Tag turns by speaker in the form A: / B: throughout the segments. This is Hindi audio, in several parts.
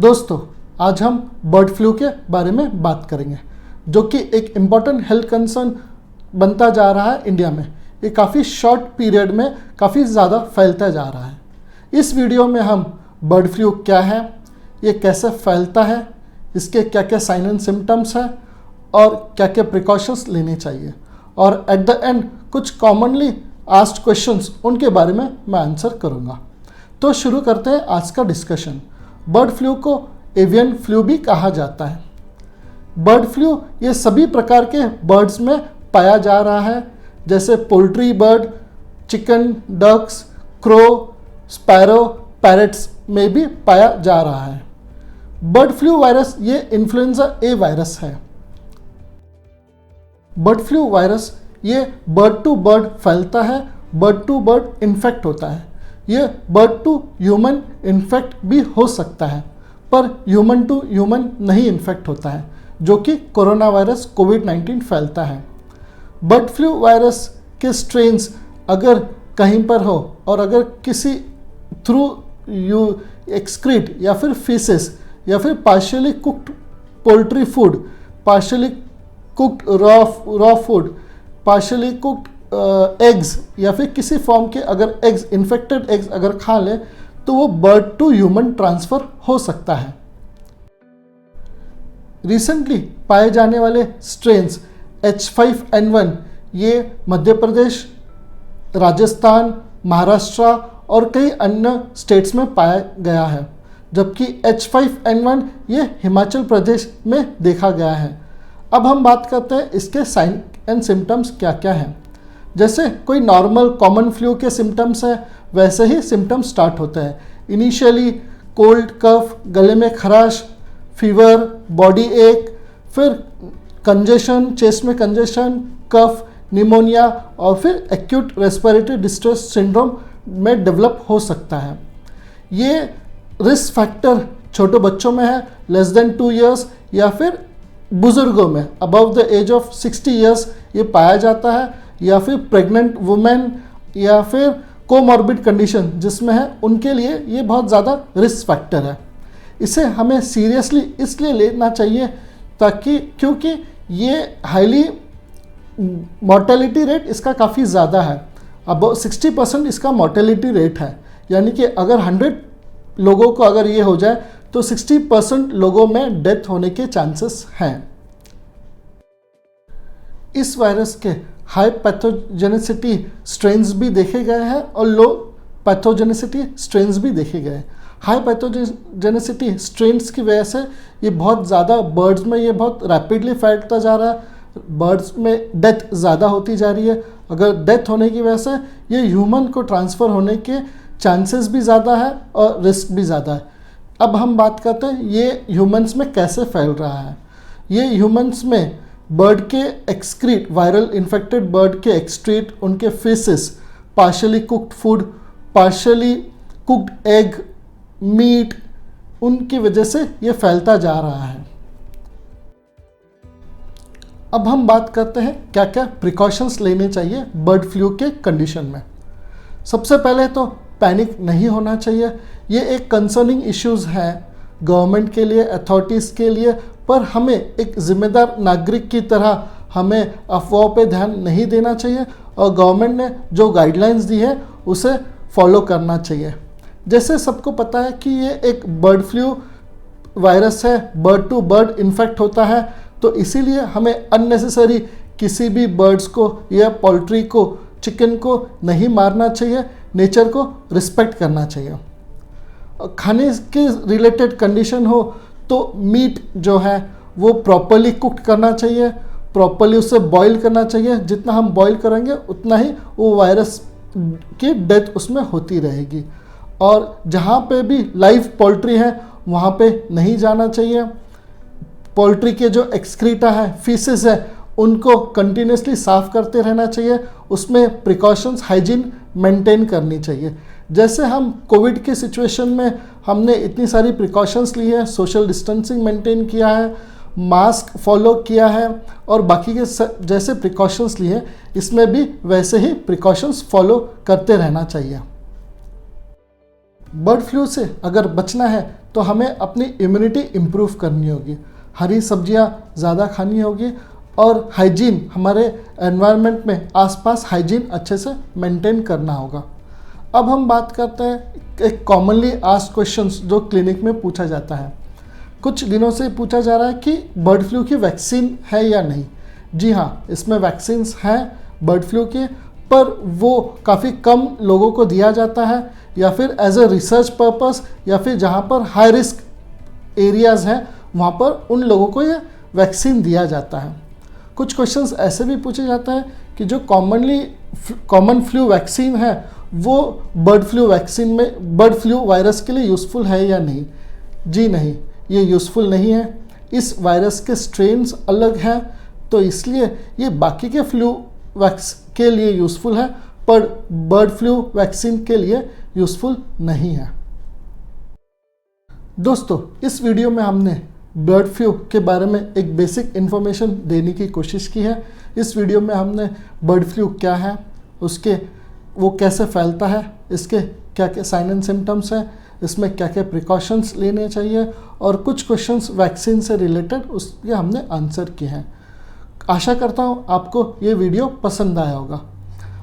A: दोस्तों, आज हम बर्ड फ्लू के बारे में बात करेंगे, जो कि एक इम्पॉर्टेंट हेल्थ कंसर्न बनता जा रहा है इंडिया में। ये काफ़ी शॉर्ट पीरियड में काफ़ी ज़्यादा फैलता जा रहा है। इस वीडियो में हम बर्ड फ्लू क्या है, ये कैसे फैलता है, इसके क्या क्या साइन एंड सिम्टम्स हैं और क्या क्या प्रिकॉशंस लेने चाहिए, और एट द एंड कुछ कॉमनली आस्क्ड क्वेश्चंस उनके बारे में मैं आंसर करूँगा। तो शुरू करते हैं आज का डिस्कशन। बर्ड फ्लू को एवियन फ्लू भी कहा जाता है। बर्ड फ्लू ये सभी प्रकार के बर्ड्स में पाया जा रहा है, जैसे poultry bird, chicken, ducks, crow, sparrow, parrots में भी पाया जा रहा है। बर्ड फ्लू वायरस ये इन्फ्लुएंजा ए वायरस है। बर्ड फ्लू वायरस ये बर्ड टू बर्ड फैलता है, बर्ड टू बर्ड इन्फेक्ट होता है। ये बर्ड टू ह्यूमन इन्फेक्ट भी हो सकता है, पर ह्यूमन टू ह्यूमन नहीं इन्फेक्ट होता है, जो कि कोरोना वायरस कोविड-19 फैलता है। बर्ड फ्लू वायरस के स्ट्रेन्स अगर कहीं पर हो और अगर किसी थ्रू यू एक्सक्रीट या फिर फीसेस या फिर partially cooked poultry food, partially cooked raw food, partially cooked eggs या फिर किसी फॉर्म के अगर एग्स, इन्फेक्टेड एग्स अगर खा लें तो वो बर्ड टू ह्यूमन ट्रांसफ़र हो सकता है। रिसेंटली पाए जाने वाले स्ट्रेन्स H5N1 ये मध्य प्रदेश, राजस्थान, महाराष्ट्र और कई अन्य स्टेट्स में पाया गया है, जबकि H5N1 ये हिमाचल प्रदेश में देखा गया है। अब हम बात करते हैं इसके साइन एंड सिम्टम्स क्या क्या हैं। जैसे कोई नॉर्मल कॉमन फ्लू के सिम्टम्स हैं, वैसे ही सिम्टम्स स्टार्ट होते हैं। इनिशियली कोल्ड, कफ, गले में खराश, फीवर, बॉडी एक, फिर कंजेशन, चेस्ट में कंजेशन, कफ, निमोनिया और फिर एक्यूट रेस्पिरेटरी डिस्ट्रेस सिंड्रोम में डेवलप हो सकता है। ये रिस्क फैक्टर छोटे बच्चों में है, लेस देन 2 इयर्स, या फिर बुजुर्गों में above the age of 60 years ये पाया जाता है, या फिर प्रेग्नेंट वुमेन या फिर कोमॉर्बिड कंडीशन जिसमें है, उनके लिए ये बहुत ज़्यादा रिस्क फैक्टर है। इसे हमें सीरियसली इसलिए लेना चाहिए ताकि क्योंकि ये हाईली मॉर्टेलिटी रेट इसका काफ़ी ज़्यादा है। अब 60% इसका मॉर्टेलिटी रेट है, यानी कि अगर 100 लोगों को अगर ये हो जाए तो 60% लोगों में डेथ होने के चांसेस हैं। इस वायरस के हाई पैथोजेनिसिटी स्ट्रेन्स भी देखे गए हैं और लो पैथोजेनिसिटी स्ट्रेन्स भी देखे गए हैं। हाई पैथोजेनिसिटी स्ट्रेन्स की वजह से ये बहुत ज़्यादा बर्ड्स में ये बहुत रैपिडली फैलता जा रहा है, बर्ड्स में डेथ ज़्यादा होती जा रही है। अगर डेथ होने की वजह से ये ह्यूमन को ट्रांसफ़र होने के चांसेस भी ज़्यादा है और रिस्क भी ज़्यादा है। अब हम बात करते हैं ये ह्यूमन्स में कैसे फैल रहा है। ये ह्यूमन्स में बर्ड के एक्सक्रीट, वायरल इन्फेक्टेड बर्ड के एक्सक्रीट, उनके faeces, partially cooked food, partially cooked egg, meat, उनकी वजह से ये फैलता जा रहा है। अब हम बात करते हैं क्या क्या प्रिकॉशंस लेने चाहिए बर्ड फ्लू के कंडीशन में। सबसे पहले तो पैनिक नहीं होना चाहिए। ये एक कंसर्निंग इश्यूज़ हैं गवर्नमेंट के लिए, अथॉरिटीज़ के लिए, पर हमें एक ज़िम्मेदार नागरिक की तरह हमें अफवाहों पे ध्यान नहीं देना चाहिए और गवर्नमेंट ने जो गाइडलाइंस दी है उसे फॉलो करना चाहिए। जैसे सबको पता है कि ये एक बर्ड फ्लू वायरस है, बर्ड टू बर्ड इन्फेक्ट होता है, तो इसीलिए हमें अननेसेसरी किसी भी बर्ड्स को या पोल्ट्री को, चिकन को नहीं मारना चाहिए। नेचर को रिस्पेक्ट करना चाहिए। खाने के रिलेटेड कंडीशन हो तो मीट जो है वो प्रॉपरली कुक्ड करना चाहिए, प्रॉपरली उसे बॉईल करना चाहिए। जितना हम बॉईल करेंगे उतना ही वो वायरस की डेथ उसमें होती रहेगी। और जहाँ पे भी लाइव पोल्ट्री है वहाँ पे नहीं जाना चाहिए। पोल्ट्री के जो एक्सक्रीटा है, फीसेस है, उनको कंटिन्यूसली साफ़ करते रहना चाहिए। उसमें प्रिकॉशंस, हाइजीन मेंटेन करनी चाहिए। जैसे हम कोविड की सिचुएशन में हमने इतनी सारी प्रिकॉशंस ली है, सोशल डिस्टेंसिंग मेंटेन किया है, मास्क फॉलो किया है और बाकी के जैसे प्रिकॉशंस लिए, इसमें भी वैसे ही प्रिकॉशंस फॉलो करते रहना चाहिए। बर्ड फ्लू से अगर बचना है तो हमें अपनी इम्यूनिटी इम्प्रूव करनी होगी, हरी सब्जियां ज़्यादा खानी होगी और हाइजीन, हमारे एनवायरनमेंट में आसपास हाइजीन अच्छे से मेंटेन करना होगा। अब हम बात करते हैं एक कॉमनली आस्क्ड क्वेश्चंस जो क्लिनिक में पूछा जाता है। कुछ दिनों से पूछा जा रहा है कि बर्ड फ्लू की वैक्सीन है या नहीं। जी हाँ, इसमें वैक्सीन्स हैं बर्ड फ्लू के, पर वो काफ़ी कम लोगों को दिया जाता है या फिर एज ए रिसर्च पर्पस या फिर जहाँ पर हाई रिस्क एरियाज़ हैं वहाँ पर उन लोगों को ये वैक्सीन दिया जाता है। कुछ क्वेश्चंस ऐसे भी पूछे जाते हैं कि जो कॉमन फ्लू वैक्सीन है वो बर्ड फ्लू वैक्सीन में बर्ड फ्लू वायरस के लिए यूज़फुल है या नहीं। जी नहीं, ये यूज़फुल नहीं है। इस वायरस के स्ट्रेन्स अलग हैं, तो इसलिए ये बाकी के फ्लू वैक्स के लिए यूज़फुल है, पर बर्ड फ्लू वैक्सीन के लिए यूज़फुल नहीं है। दोस्तों, इस वीडियो में हमने बर्ड फ्लू के बारे में एक बेसिक इन्फॉर्मेशन देने की कोशिश की है। इस वीडियो में हमने बर्ड फ्लू क्या है, वो कैसे फैलता है, इसके क्या क्या साइन एंड सिम्टम्स हैं, इसमें क्या क्या प्रिकॉशंस लेने चाहिए और कुछ क्वेश्चंस वैक्सीन से रिलेटेड उसके हमने आंसर किए हैं। आशा करता हूँ आपको ये वीडियो पसंद आया होगा।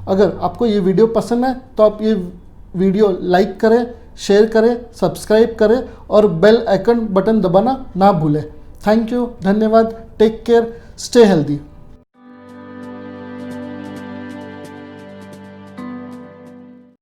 A: अगर आपको ये वीडियो पसंद है तो आप ये वीडियो लाइक करें, शेयर करें, सब्सक्राइब करें और बेल आइकन बटन दबाना ना भूलें। थैंक यू, धन्यवाद, टेक केयर, स्टे हेल्दी।